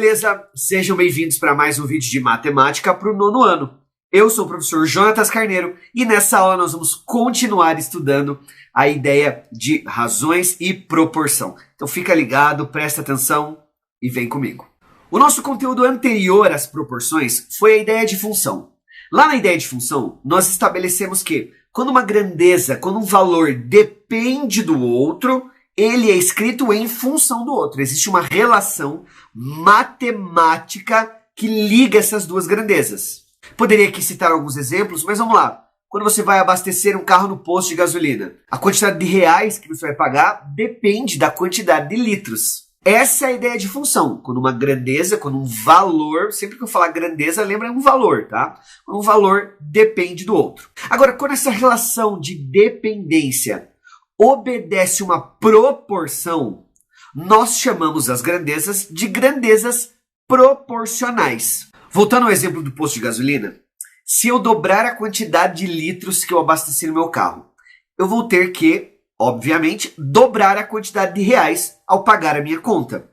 beleza? Sejam bem-vindos para mais um vídeo de matemática para o nono ano. Eu sou o professor Jonatas Carneiro e nessa aula nós vamos continuar estudando a ideia de razões e proporção. Então fica ligado, presta atenção e vem comigo. O nosso conteúdo anterior às proporções foi a ideia de função. Lá na ideia de função, nós estabelecemos que quando uma grandeza, quando um valor depende do outro, ele é escrito em função do outro. Existe uma relação matemática que liga essas duas grandezas. Poderia aqui citar alguns exemplos, mas vamos lá. Quando você vai abastecer um carro no posto de gasolina, a quantidade de reais que você vai pagar depende da quantidade de litros. Essa é a ideia de função. Quando uma grandeza, quando um valor, sempre que eu falar grandeza, lembra um valor, tá? Um valor depende do outro. Agora, quando essa relação de dependência obedece uma proporção, nós chamamos as grandezas de grandezas proporcionais. Voltando ao exemplo do posto de gasolina, se eu dobrar a quantidade de litros que eu abasteci no meu carro, eu vou ter que, obviamente, dobrar a quantidade de reais ao pagar a minha conta.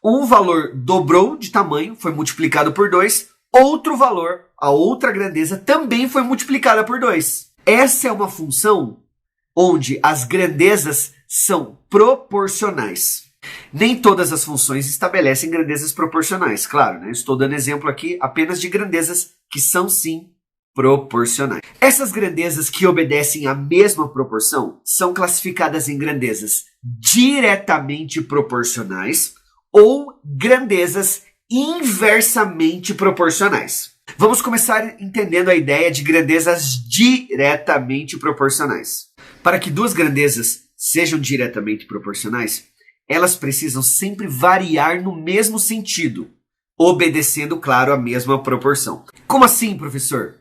Um valor dobrou de tamanho, foi multiplicado por 2, outro valor, a outra grandeza, também foi multiplicada por 2. Essa é uma função onde as grandezas são proporcionais. Nem todas as funções estabelecem grandezas proporcionais, claro, né? Estou dando exemplo aqui apenas de grandezas que são sim proporcionais. Essas grandezas que obedecem à mesma proporção são classificadas em grandezas diretamente proporcionais ou grandezas inversamente proporcionais. Vamos começar entendendo a ideia de grandezas diretamente proporcionais. Para que duas grandezas sejam diretamente proporcionais, elas precisam sempre variar no mesmo sentido, obedecendo, claro, a mesma proporção. Como assim, professor?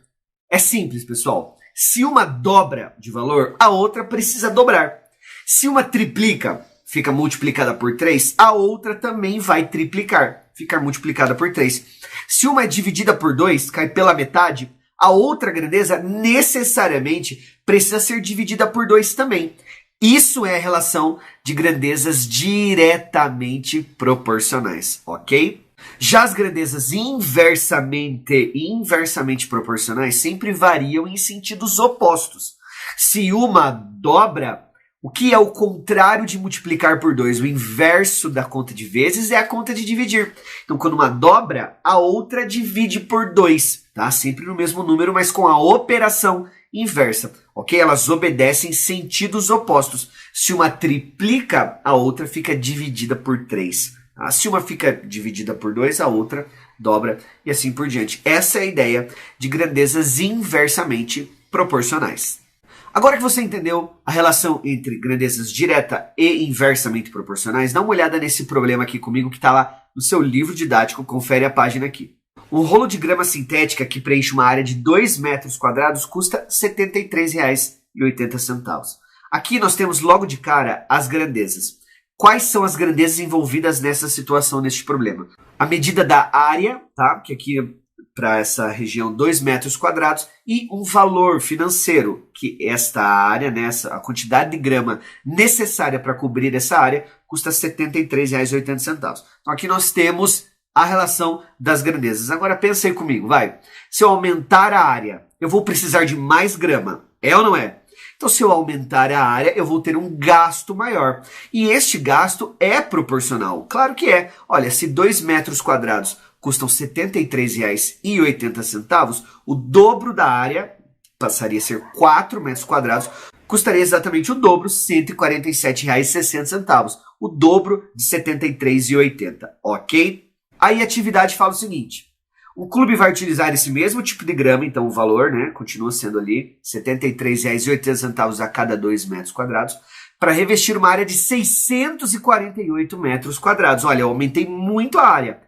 É simples, pessoal. Se uma dobra de valor, a outra precisa dobrar. Se uma triplica, fica multiplicada por 3, a outra também vai triplicar, ficar multiplicada por 3. Se uma é dividida por 2, cai pela metade, a outra grandeza necessariamente precisa ser dividida por 2 também. Isso é a relação de grandezas diretamente proporcionais, ok? Já as grandezas inversamente proporcionais sempre variam em sentidos opostos. Se uma dobra, o que é o contrário de multiplicar por 2? O inverso da conta de vezes é a conta de dividir. Então, quando uma dobra, a outra divide por 2, tá? Sempre no mesmo número, mas com a operação inversa, ok? Elas obedecem sentidos opostos. Se uma triplica, a outra fica dividida por 3. Tá? Se uma fica dividida por 2, a outra dobra e assim por diante. Essa é a ideia de grandezas inversamente proporcionais. Agora que você entendeu a relação entre grandezas direta e inversamente proporcionais, dá uma olhada nesse problema aqui comigo que está lá no seu livro didático, confere a página aqui. Um rolo de grama sintética que preenche uma área de 2 metros quadrados custa R$ 73,80. Aqui nós temos logo de cara as grandezas. Quais são as grandezas envolvidas nessa situação, neste problema? A medida da área, tá? Que aqui para essa região 2 metros quadrados, e um valor financeiro, que esta área, né, a quantidade de grama necessária para cobrir essa área, custa R$ 73,80. Então aqui nós temos a relação das grandezas. Agora pensa aí comigo, vai. Se eu aumentar a área, eu vou precisar de mais grama. É ou não é? Então, se eu aumentar a área, eu vou ter um gasto maior. E este gasto é proporcional. Claro que é. Olha, se 2 metros quadrados custam R$ 73,80, o dobro da área, passaria a ser 4 metros quadrados, custaria exatamente o dobro, R$ 147,60. O dobro de R$ 73,80, ok? Aí a atividade fala o seguinte: o clube vai utilizar esse mesmo tipo de grama, então o valor, né, continua sendo ali R$ 73,80 a cada 2 metros quadrados, para revestir uma área de 648 metros quadrados. Olha, eu aumentei muito a área.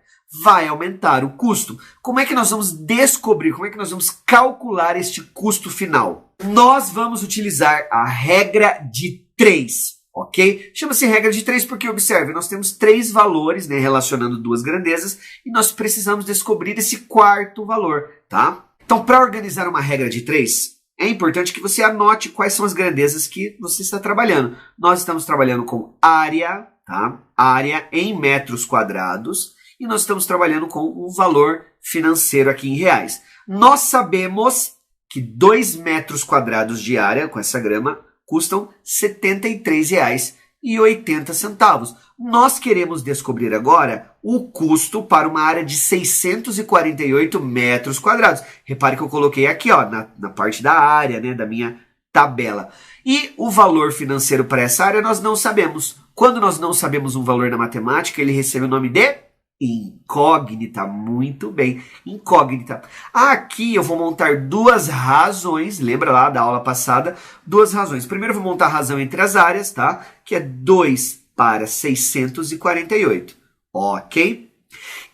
Vai aumentar o custo. Como é que nós vamos descobrir, como é que nós vamos calcular este custo final? Nós vamos utilizar a regra de 3. Ok? Chama-se regra de 3 porque, observe, nós temos 3 valores, né, relacionando duas grandezas e nós precisamos descobrir esse quarto valor, tá? Então, para organizar uma regra de 3, é importante que você anote quais são as grandezas que você está trabalhando. Nós estamos trabalhando com área, tá? Área em metros quadrados e nós estamos trabalhando com um valor financeiro aqui em reais. Nós sabemos que 2 metros quadrados de área com essa grama custam R$ 73,80. Nós queremos descobrir agora o custo para uma área de 648 metros quadrados. Repare que eu coloquei aqui ó, na parte da área, né, da minha tabela. E o valor financeiro para essa área nós não sabemos. Quando nós não sabemos um valor na matemática, ele recebe o nome de incógnita. Muito bem, incógnita. Aqui eu vou montar duas razões, lembra lá da aula passada? Duas razões. Primeiro eu vou montar a razão entre as áreas, tá? Que é 2 para 648, ok?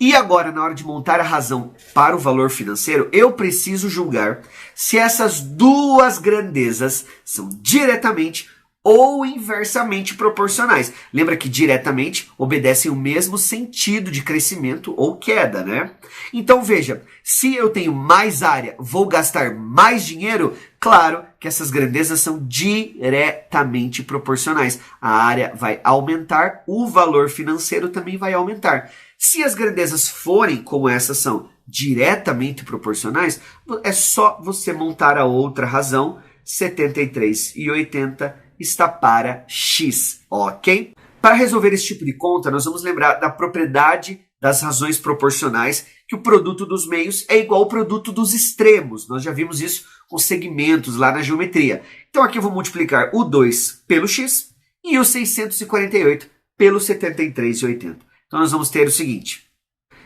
E agora, na hora de montar a razão para o valor financeiro, eu preciso julgar se essas duas grandezas são diretamente ou inversamente proporcionais. Lembra que diretamente obedecem o mesmo sentido de crescimento ou queda, né? Então veja, se eu tenho mais área, vou gastar mais dinheiro? Claro que essas grandezas são diretamente proporcionais. A área vai aumentar, o valor financeiro também vai aumentar. Se as grandezas forem, como essas são, diretamente proporcionais, é só você montar a outra razão, 73,80 está para x, ok? Para resolver esse tipo de conta, nós vamos lembrar da propriedade das razões proporcionais, que o produto dos meios é igual ao produto dos extremos. Nós já vimos isso com segmentos lá na geometria. Então aqui eu vou multiplicar o 2 pelo x e o 648 pelo 73,80. Então nós vamos ter o seguinte: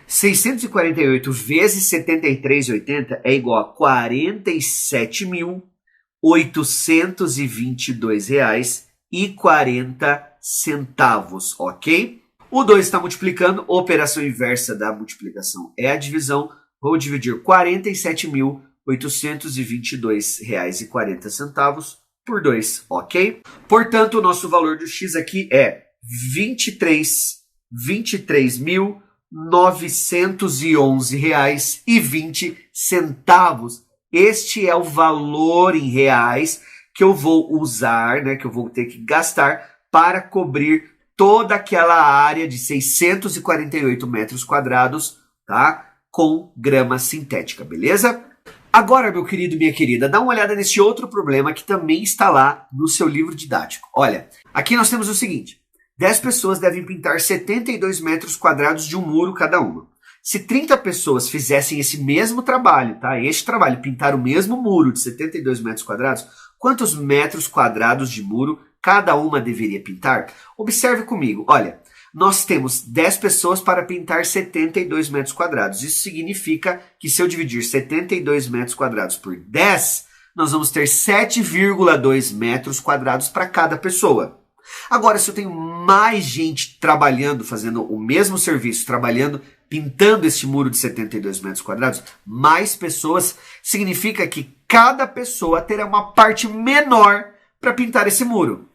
648 vezes 73,80 é igual a R$ 47.822,40, ok? O 2 está multiplicando, operação inversa da multiplicação é a divisão. Vou dividir R$ 47.822,40 por 2, ok? Portanto, o nosso valor do x aqui é 23.911,20. Este é o valor em reais que eu vou usar, né, que eu vou ter que gastar para cobrir toda aquela área de 648 metros quadrados, tá? Com grama sintética, beleza? Agora, meu querido e minha querida, dá uma olhada nesse outro problema que também está lá no seu livro didático. Olha, aqui nós temos o seguinte: 10 pessoas devem pintar 72 metros quadrados de um muro cada uma. Se 30 pessoas fizessem esse mesmo trabalho, tá? Este trabalho, pintar o mesmo muro de 72 metros quadrados, quantos metros quadrados de muro cada uma deveria pintar? Observe comigo, olha, nós temos 10 pessoas para pintar 72 metros quadrados. Isso significa que se eu dividir 72 metros quadrados por 10, nós vamos ter 7,2 metros quadrados para cada pessoa. Agora, se eu tenho mais gente trabalhando, fazendo o mesmo serviço, trabalhando, pintando este muro de 72 metros quadrados, mais pessoas, significa que cada pessoa terá uma parte menor para pintar esse muro.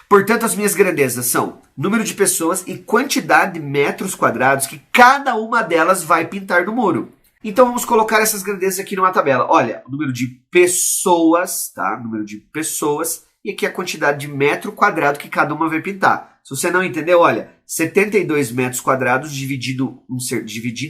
Portanto, as minhas grandezas são número de pessoas e quantidade de metros quadrados que cada uma delas vai pintar no muro. Então, vamos colocar essas grandezas aqui numa tabela. Olha, o número de pessoas, tá? Número de pessoas. E aqui a quantidade de metro quadrado que cada uma vai pintar. Se você não entendeu, olha, 72 metros quadrados dividindo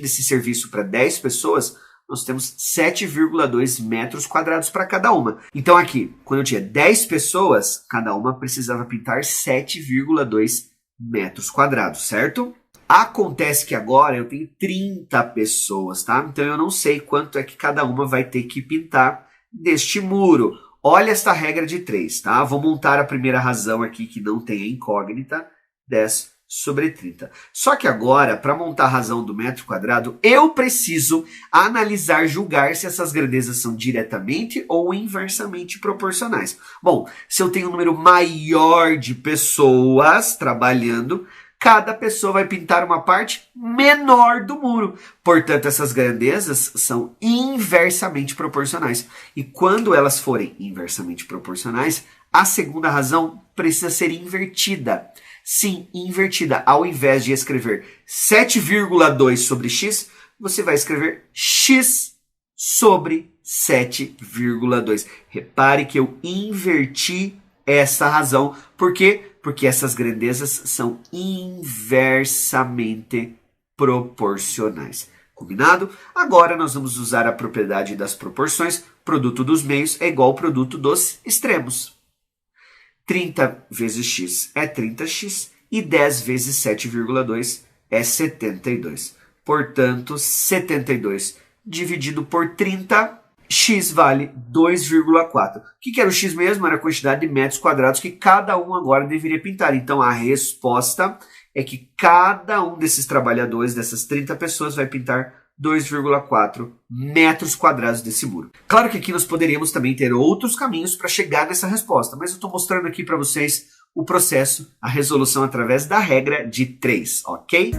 esse serviço para 10 pessoas, nós temos 7,2 metros quadrados para cada uma. Então aqui, quando eu tinha 10 pessoas, cada uma precisava pintar 7,2 metros quadrados, certo? Acontece que agora eu tenho 30 pessoas, tá? Então eu não sei quanto é que cada uma vai ter que pintar deste muro. Olha esta regra de 3, tá? Vou montar a primeira razão aqui que não tem a incógnita, 10 sobre 30. Só que agora, para montar a razão do metro quadrado, eu preciso analisar, julgar se essas grandezas são diretamente ou inversamente proporcionais. Bom, se eu tenho um número maior de pessoas trabalhando, cada pessoa vai pintar uma parte menor do muro. Portanto, essas grandezas são inversamente proporcionais. E quando elas forem inversamente proporcionais, a segunda razão precisa ser invertida. Sim, invertida. Ao invés de escrever 7,2 sobre x, você vai escrever x sobre 7,2. Repare que eu inverti essa razão. Por quê? Porque essas grandezas são inversamente proporcionais. Combinado? Agora nós vamos usar a propriedade das proporções. Produto dos meios é igual ao produto dos extremos. 30 vezes x é 30x e 10 vezes 7,2 é 72. Portanto, 72 dividido por 30, x vale 2,4. O que era o x mesmo? Era a quantidade de metros quadrados que cada um agora deveria pintar. Então, a resposta é que cada um desses trabalhadores, dessas 30 pessoas, vai pintar 2,4 metros quadrados desse muro. Claro que aqui nós poderíamos também ter outros caminhos para chegar nessa resposta, mas eu estou mostrando aqui para vocês o processo, a resolução através da regra de 3, ok?